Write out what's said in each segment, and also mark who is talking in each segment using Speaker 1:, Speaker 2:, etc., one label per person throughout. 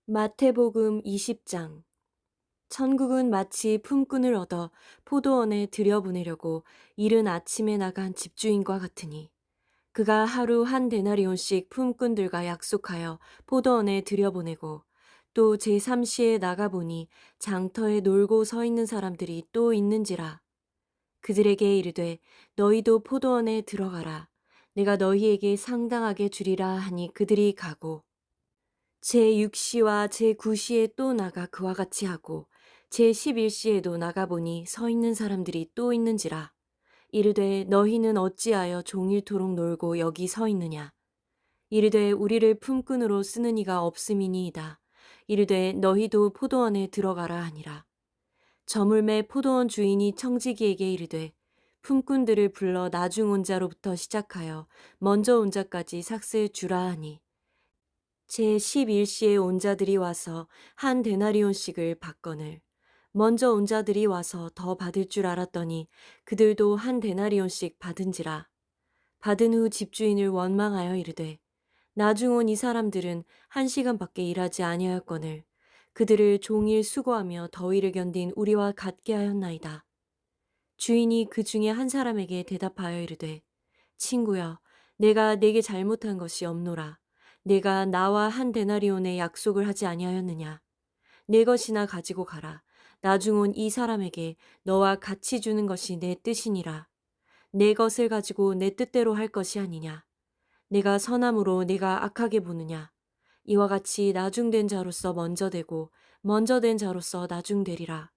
Speaker 1: 마태복음 20장. 천국은 마치 품꾼을 얻어 포도원에 들여보내려고 이른 아침에 나간 집주인과 같으니 그가 하루 한 데나리온씩 품꾼들과 약속하여 포도원에 들여보내고 또 제3시에 나가보니 장터에 놀고 서 있는 사람들이 또 있는지라. 그들에게 이르되 너희도 포도원에 들어가라. 내가 너희에게 상당하게 주리라 하니 그들이 가고 제6시와 제9시에 또 나가 그와 같이 하고 제11시에도 나가보니 서 있는 사람들이 또 있는지라. 이르되 너희는 어찌하여 종일토록 놀고 여기 서 있느냐. 이르되 우리를 품꾼으로 쓰는 이가 없음이니이다. 이르되 너희도 포도원에 들어가라 하니라. 저물매 포도원 주인이 청지기에게 이르되 품꾼들을 불러 나중 온 자로부터 시작하여 먼저 온 자까지 삭슬 주라 하니 제11시에 온 자들이 와서 한 데나리온씩을 받거늘 먼저 온 자들이 와서 더 받을 줄 알았더니 그들도 한 데나리온씩 받은지라. 받은 후 집주인을 원망하여 이르되 나중 온 이 사람들은 1시간밖에 일하지 아니하였거늘 그들을 종일 수고하며 더위를 견딘 우리와 같게 하였나이다. 주인이 그 중에 한 사람에게 대답하여 이르되 친구여, 내가 네게 잘못한 것이 없노라. 내가 나와 한 데나리온의 약속을 하지 아니하였느냐. 내 것이나 가지고 가라. 나중 온 이 사람에게 너와 같이 주는 것이 내 뜻이니라. 내 것을 가지고 내 뜻대로 할 것이 아니냐. 내가 선함으로 내가 악하게 보느냐. 이와 같이 나중된 자로서 먼저 되고 먼저 된 자로서 나중되리라.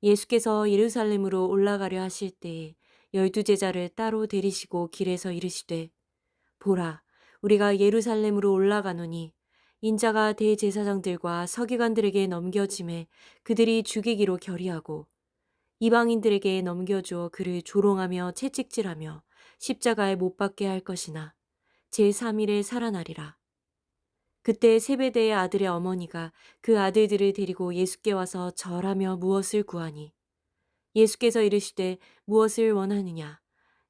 Speaker 1: 예수께서 예루살렘으로 올라가려 하실 때에 12제자를 따로 데리시고 길에서 이르시되 보라, 우리가 예루살렘으로 올라가노니 인자가 대제사장들과 서기관들에게 넘겨짐에 그들이 죽이기로 결의하고 이방인들에게 넘겨주어 그를 조롱하며 채찍질하며 십자가에 못 박게 할 것이나 제3일에 살아나리라. 그때 세베대의 아들의 어머니가 그 아들들을 데리고 예수께 와서 절하며 무엇을 구하니 예수께서 이르시되 무엇을 원하느냐.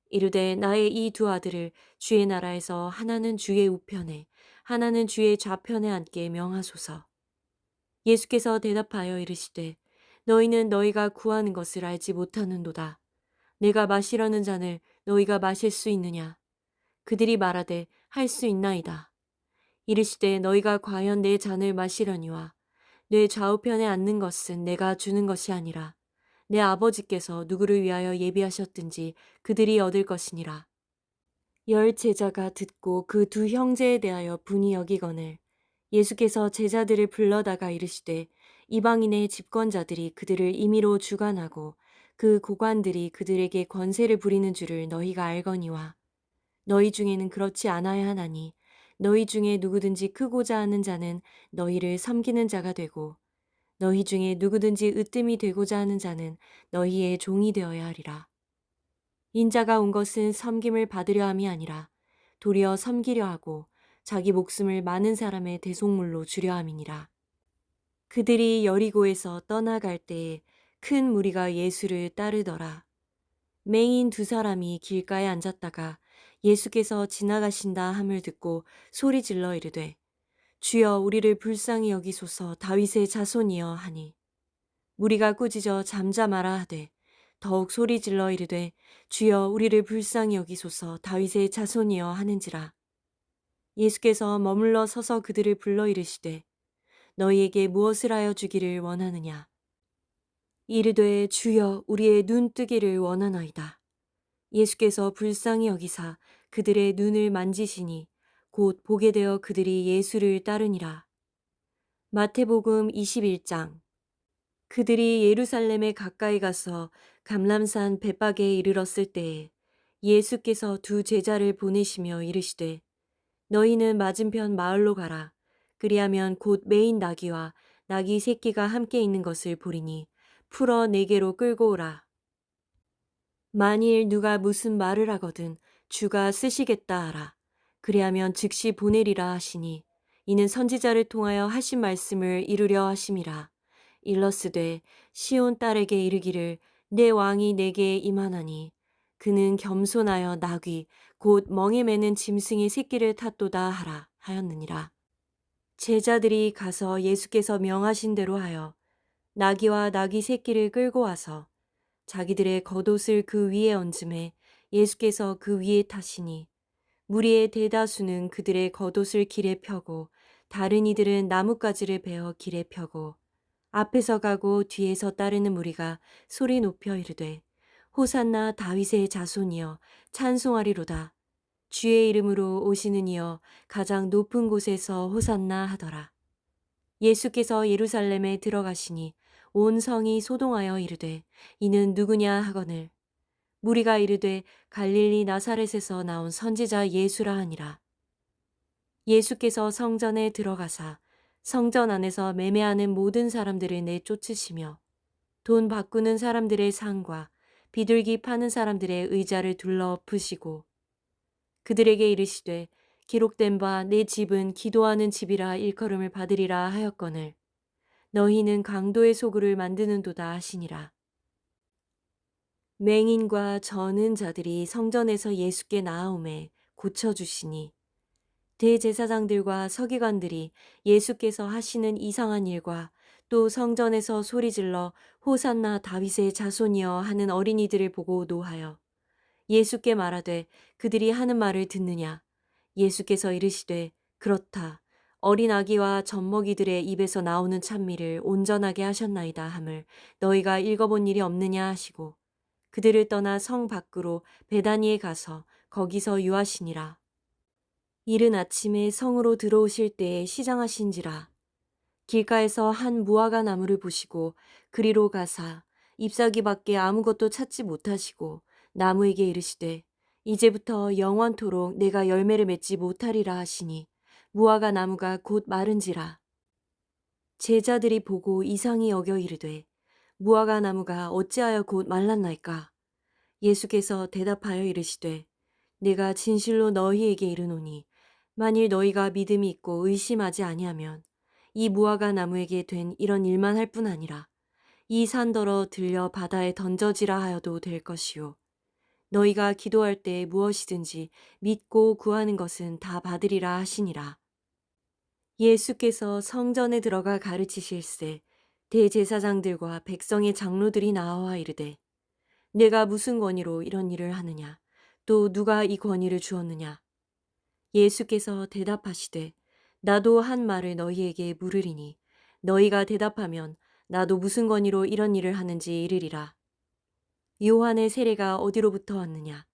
Speaker 1: 이르되 나의 이 두 아들을 주의 나라에서 하나는 주의 우편에 하나는 주의 좌편에 앉게 명하소서. 예수께서 대답하여 이르시되 너희는 너희가 구하는 것을 알지 못하는도다. 내가 마시려는 잔을 너희가 마실 수 있느냐. 그들이 말하되 할 수 있나이다. 이르시되 너희가 과연 내 잔을 마시려니와 내 좌우편에 앉는 것은 내가 주는 것이 아니라 내 아버지께서 누구를 위하여 예비하셨든지 그들이 얻을 것이니라. 10 제자가 듣고 그 두 형제에 대하여 분이 여기거늘 예수께서 제자들을 불러다가 이르시되 이방인의 집권자들이 그들을 임의로 주관하고 그 고관들이 그들에게 권세를 부리는 줄을 너희가 알거니와 너희 중에는 그렇지 않아야 하나니 너희 중에 누구든지 크고자 하는 자는 너희를 섬기는 자가 되고 너희 중에 누구든지 으뜸이 되고자 하는 자는 너희의 종이 되어야 하리라. 인자가 온 것은 섬김을 받으려 함이 아니라 도리어 섬기려 하고 자기 목숨을 많은 사람의 대속물로 주려 함이니라. 그들이 여리고에서 떠나갈 때에 큰 무리가 예수를 따르더라. 맹인 2 사람이 길가에 앉았다가 예수께서 지나가신다 함을 듣고 소리질러 이르되 주여 우리를 불쌍히 여기소서 다윗의 자손이여 하니 무리가 꾸짖어 잠잠하라 하되 더욱 소리질러 이르되 주여 우리를 불쌍히 여기소서 다윗의 자손이여 하는지라. 예수께서 머물러 서서 그들을 불러 이르시되 너희에게 무엇을 하여 주기를 원하느냐. 이르되 주여 우리의 눈 뜨기를 원하나이다. 예수께서 불쌍히 여기사 그들의 눈을 만지시니 곧 보게 되어 그들이 예수를 따르니라. 마태복음 21장. 그들이 예루살렘에 가까이 가서 감람산 벳박에 이르렀을 때에 예수께서 2 제자를 보내시며 이르시되 너희는 맞은편 마을로 가라. 그리하면 곧 매인 나귀와 나귀 새끼가 함께 있는 것을 보리니 풀어 내게로 끌고 오라. 만일 누가 무슨 말을 하거든 주가 쓰시겠다 하라. 그리하면 즉시 보내리라 하시니 이는 선지자를 통하여 하신 말씀을 이루려 하심이라. 일러스되 시온 딸에게 이르기를 내 왕이 내게 임하나니 그는 겸손하여 나귀 곧 멍에 매는 짐승의 새끼를 탔도다 하라 하였느니라. 제자들이 가서 예수께서 명하신 대로 하여 나귀와 나귀 새끼를 끌고 와서 자기들의 겉옷을 그 위에 얹음에 예수께서 그 위에 타시니 무리의 대다수는 그들의 겉옷을 길에 펴고 다른 이들은 나뭇가지를 베어 길에 펴고 앞에서 가고 뒤에서 따르는 무리가 소리 높여 이르되 호산나 다윗의 자손이여 찬송하리로다. 주의 이름으로 오시는 이여 가장 높은 곳에서 호산나 하더라. 예수께서 예루살렘에 들어가시니 온 성이 소동하여 이르되 이는 누구냐 하거늘 무리가 이르되 갈릴리 나사렛에서 나온 선지자 예수라 하니라. 예수께서 성전에 들어가사 성전 안에서 매매하는 모든 사람들을 내쫓으시며 돈 바꾸는 사람들의 상과 비둘기 파는 사람들의 의자를 둘러 엎으시고 그들에게 이르시되 기록된 바 내 집은 기도하는 집이라 일컬음을 받으리라 하였거늘 너희는 강도의 소굴을 만드는도다 하시니라. 맹인과 저는 자들이 성전에서 예수께 나아오매 고쳐주시니 대제사장들과 서기관들이 예수께서 하시는 이상한 일과 또 성전에서 소리질러 호산나 다윗의 자손이여 하는 어린이들을 보고 노하여 예수께 말하되 그들이 하는 말을 듣느냐. 예수께서 이르시되 그렇다. 어린 아기와 젖먹이들의 입에서 나오는 찬미를 온전하게 하셨나이다 함을 너희가 읽어본 일이 없느냐 하시고 그들을 떠나 성 밖으로 베다니에 가서 거기서 유하시니라. 이른 아침에 성으로 들어오실 때에 시장하신지라. 길가에서 한 무화과 나무를 보시고 그리로 가사 잎사귀밖에 아무것도 찾지 못하시고 나무에게 이르시되 이제부터 영원토록 내가 열매를 맺지 못하리라 하시니 무화과 나무가 곧 마른지라. 제자들이 보고 이상히 여겨 이르되 무화과 나무가 어찌하여 곧 말랐나이까. 예수께서 대답하여 이르시되 내가 진실로 너희에게 이르노니 만일 너희가 믿음이 있고 의심하지 아니하면 이 무화과 나무에게 된 이런 일만 할 뿐 아니라 이 산더러 들려 바다에 던져지라 하여도 될 것이요 너희가 기도할 때 무엇이든지 믿고 구하는 것은 다 받으리라 하시니라. 예수께서 성전에 들어가 가르치실세 대제사장들과 백성의 장로들이 나와 이르되 내가 무슨 권위로 이런 일을 하느냐 또 누가 이 권위를 주었느냐. 예수께서 대답하시되 나도 한 말을 너희에게 물으리니 너희가 대답하면 나도 무슨 권위로 이런 일을 하는지 이르리라. 요한의 세례가 어디로부터 왔느냐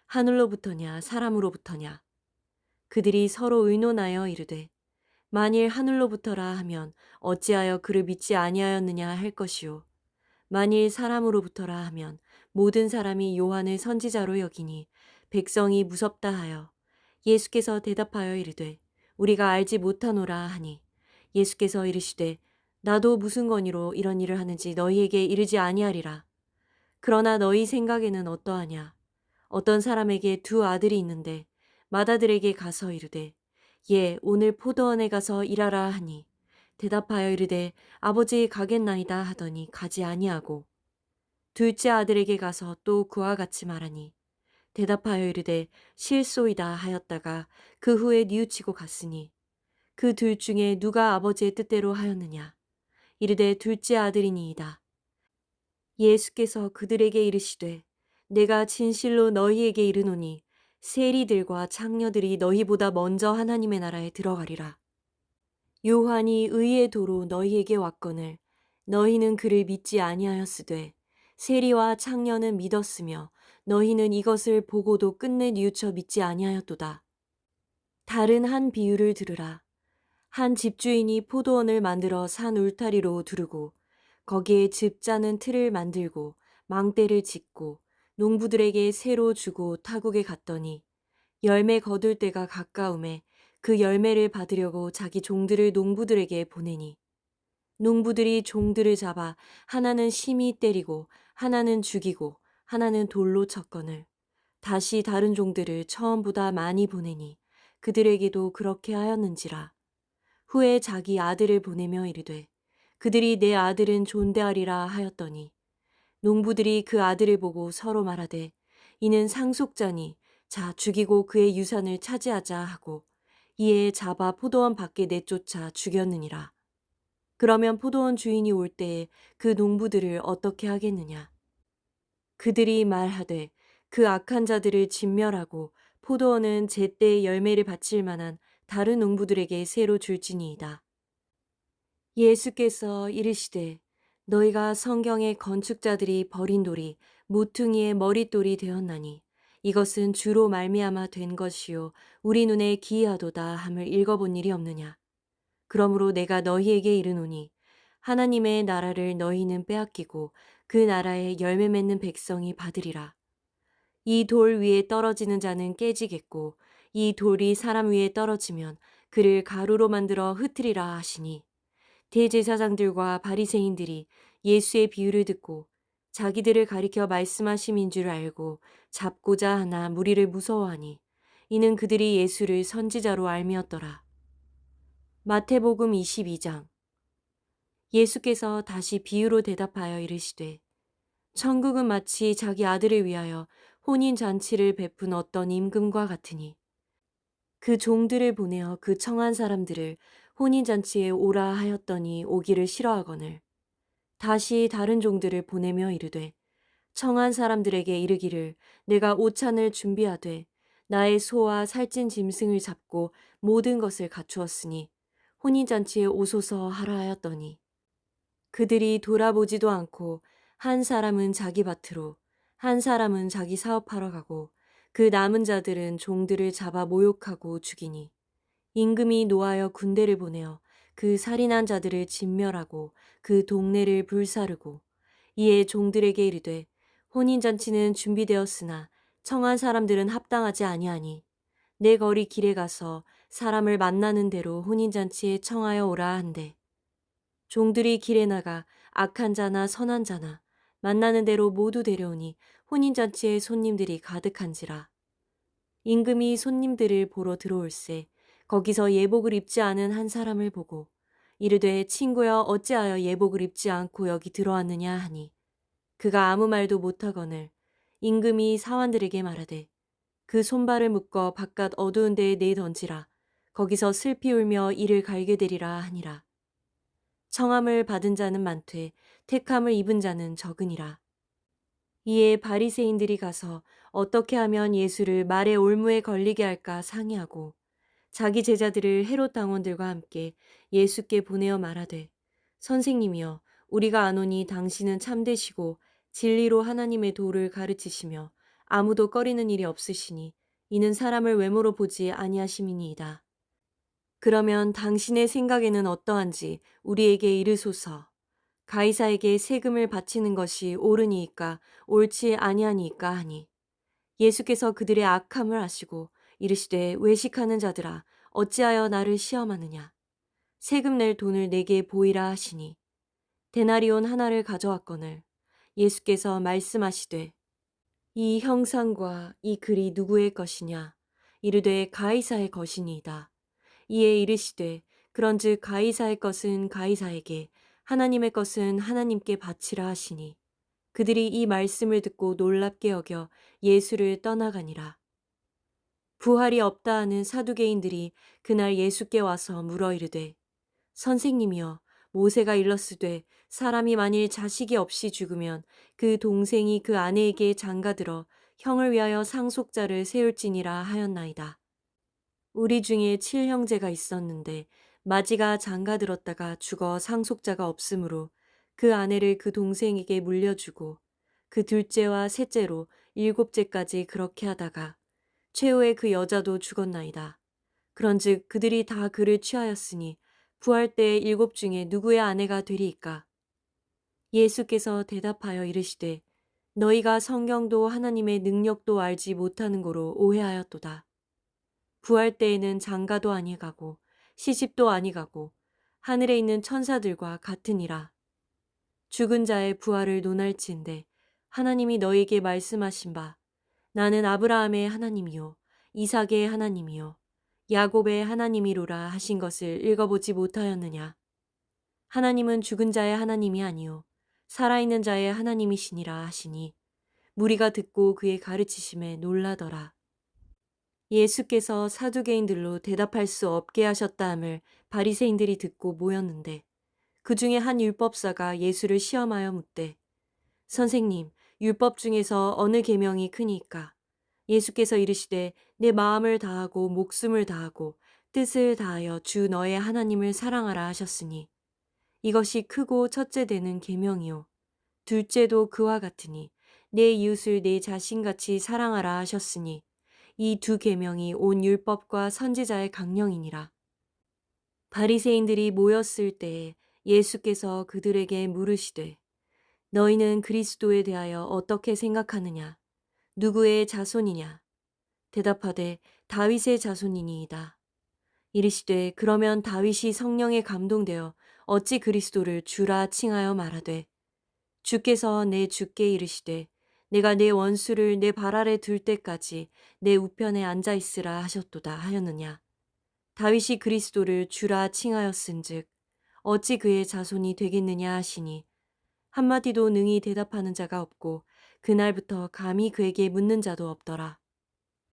Speaker 1: 하늘로부터냐 사람으로부터냐. 그들이 서로 의논하여 이르되 만일 하늘로부터라 하면 어찌하여 그를 믿지 아니하였느냐 할 것이요 만일 사람으로부터라 하면 모든 사람이 요한을 선지자로 여기니 백성이 무섭다 하여 예수께서 대답하여 이르되 우리가 알지 못하노라 하니 예수께서 이르시되 나도 무슨 권위로 이런 일을 하는지 너희에게 이르지 아니하리라. 그러나 너희 생각에는 어떠하냐. 어떤 사람에게 두 아들이 있는데 맏아들에게 가서 이르되 예 오늘 포도원에 가서 일하라 하니 대답하여 이르되 아버지 가겠나이다 하더니 가지 아니하고 둘째 아들에게 가서 또 그와 같이 말하니 대답하여 이르되 실소이다 하였다가 그 후에 뉘우치고 갔으니 그 둘 중에 누가 아버지의 뜻대로 하였느냐. 이르되 둘째 아들이니이다. 예수께서 그들에게 이르시되 내가 진실로 너희에게 이르노니 세리들과 창녀들이 너희보다 먼저 하나님의 나라에 들어가리라. 요한이 의의 도로 너희에게 왔거늘 너희는 그를 믿지 아니하였으되 세리와 창녀는 믿었으며 너희는 이것을 보고도 끝내 뉘우쳐 믿지 아니하였도다. 다른 한 비유를 들으라. 한 집주인이 포도원을 만들어 산 울타리로 두르고 거기에 즙 짜는 틀을 만들고 망대를 짓고 농부들에게 새로 주고 타국에 갔더니 열매 거둘 때가 가까움에 그 열매를 받으려고 자기 종들을 농부들에게 보내니 농부들이 종들을 잡아 하나는 심히 때리고 하나는 죽이고 하나는 돌로 쳤거늘 다시 다른 종들을 처음보다 많이 보내니 그들에게도 그렇게 하였는지라. 후에 자기 아들을 보내며 이르되 그들이 내 아들은 존대하리라 하였더니 농부들이 그 아들을 보고 서로 말하되 이는 상속자니 자 죽이고 그의 유산을 차지하자 하고 이에 잡아 포도원 밖에 내쫓아 죽였느니라. 그러면 포도원 주인이 올 때에 그 농부들을 어떻게 하겠느냐? 그들이 말하되 그 악한 자들을 진멸하고 포도원은 제때에 열매를 바칠 만한 다른 농부들에게 새로 줄지니이다. 예수께서 이르시되 너희가 성경의 건축자들이 버린 돌이 모퉁이의 머릿돌이 되었나니 이것은 주로 말미암아 된 것이요 우리 눈에 기이하도다 함을 읽어본 일이 없느냐. 그러므로 내가 너희에게 이르노니 하나님의 나라를 너희는 빼앗기고 그 나라에 열매 맺는 백성이 받으리라. 이 돌 위에 떨어지는 자는 깨지겠고 이 돌이 사람 위에 떨어지면 그를 가루로 만들어 흩으리라 하시니 대제사장들과 바리새인들이 예수의 비유를 듣고 자기들을 가리켜 말씀하심인 줄 알고 잡고자 하나 무리를 무서워하니 이는 그들이 예수를 선지자로 알미었더라. 마태복음 22장. 예수께서 다시 비유로 대답하여 이르시되 천국은 마치 자기 아들을 위하여 혼인 잔치를 베푼 어떤 임금과 같으니 그 종들을 보내어 그 청한 사람들을 혼인 잔치에 오라 하였더니 오기를 싫어하거늘 다시 다른 종들을 보내며 이르되 청한 사람들에게 이르기를 내가 오찬을 준비하되 나의 소와 살찐 짐승을 잡고 모든 것을 갖추었으니 혼인 잔치에 오소서 하라 하였더니 그들이 돌아보지도 않고 한 사람은 자기 밭으로 한 사람은 자기 사업하러 가고 그 남은 자들은 종들을 잡아 모욕하고 죽이니 임금이 노하여 군대를 보내어 그 살인한 자들을 진멸하고 그 동네를 불사르고 이에 종들에게 이르되 혼인잔치는 준비되었으나 청한 사람들은 합당하지 아니하니 내 거리 길에 가서 사람을 만나는 대로 혼인잔치에 청하여 오라 한대. 종들이 길에 나가 악한 자나 선한 자나 만나는 대로 모두 데려오니 혼인잔치에 손님들이 가득한지라. 임금이 손님들을 보러 들어올세 거기서 예복을 입지 않은 한 사람을 보고 이르되 친구여 어찌하여 예복을 입지 않고 여기 들어왔느냐 하니 그가 아무 말도 못하거늘 임금이 사환들에게 말하되 그 손발을 묶어 바깥 어두운 데에 내던지라 거기서 슬피 울며 이를 갈게 되리라 하니라. 청함을 받은 자는 많되 택함을 입은 자는 적으니라. 이에 바리새인들이 가서 어떻게 하면 예수를 말의 올무에 걸리게 할까 상의하고 자기 제자들을 헤롯 당원들과 함께 예수께 보내어 말하되 선생님이여 우리가 아노니 당신은 참되시고 진리로 하나님의 도를 가르치시며 아무도 꺼리는 일이 없으시니 이는 사람을 외모로 보지 아니하심이니이다. 그러면 당신의 생각에는 어떠한지 우리에게 이르소서. 가이사에게 세금을 바치는 것이 옳으니이까 옳지 아니하니이까 하니 예수께서 그들의 악함을 아시고 이르시되 외식하는 자들아 어찌하여 나를 시험하느냐 세금 낼 돈을 내게 보이라 하시니 데나리온 하나를 가져왔거늘 예수께서 말씀하시되 이 형상과 이 글이 누구의 것이냐 이르되 가이사의 것이니이다. 이에 이르시되 그런즉 가이사의 것은 가이사에게 하나님의 것은 하나님께 바치라 하시니 그들이 이 말씀을 듣고 놀랍게 여겨 예수를 떠나가니라. 부활이 없다 하는 사두개인들이 그날 예수께 와서 물어 이르되 선생님이여 모세가 일렀으되 사람이 만일 자식이 없이 죽으면 그 동생이 그 아내에게 장가들어 형을 위하여 상속자를 세울지니라 하였나이다. 우리 중에 7형제가 있었는데 마지가 장가들었다가 죽어 상속자가 없으므로 그 아내를 그 동생에게 물려주고 그 둘째와 셋째로 일곱째까지 그렇게 하다가 최후에 그 여자도 죽었나이다. 그런즉 그들이 다 그를 취하였으니 부활 때의 일곱 중에 누구의 아내가 되리이까? 예수께서 대답하여 이르시되 너희가 성경도 하나님의 능력도 알지 못하는 고로 오해하였도다. 부활 때에는 장가도 아니가고 시집도 아니가고 하늘에 있는 천사들과 같으니라. 죽은 자의 부활을 논할진대 하나님이 너에게 말씀하신 바 나는 아브라함의 하나님이요 이삭의 하나님이요 야곱의 하나님이로라 하신 것을 읽어보지 못하였느냐. 하나님은 죽은 자의 하나님이 아니요 살아있는 자의 하나님이시니라 하시니 무리가 듣고 그의 가르치심에 놀라더라. 예수께서 사두개인들로 대답할 수 없게 하셨다 함을 바리새인들이 듣고 모였는데 그 중에 한 율법사가 예수를 시험하여 묻되 선생님, 율법 중에서 어느 계명이 크니까? 예수께서 이르시되 내 마음을 다하고 목숨을 다하고 뜻을 다하여 주 너의 하나님을 사랑하라 하셨으니 이것이 크고 첫째 되는 계명이요 둘째도 그와 같으니 내 이웃을 내 자신같이 사랑하라 하셨으니 이 두 계명이 온 율법과 선지자의 강령이니라. 바리새인들이 모였을 때에 예수께서 그들에게 물으시되 너희는 그리스도에 대하여 어떻게 생각하느냐? 누구의 자손이냐? 대답하되 다윗의 자손이니이다. 이르시되 그러면 다윗이 성령에 감동되어 어찌 그리스도를 주라 칭하여 말하되 주께서 내 주께 이르시되 내가 내 원수를 내 발 아래 둘 때까지 내 우편에 앉아 있으라 하셨도다 하였느냐. 다윗이 그리스도를 주라 칭하였은즉 어찌 그의 자손이 되겠느냐 하시니 한마디도 능히 대답하는 자가 없고 그날부터 감히 그에게 묻는 자도 없더라.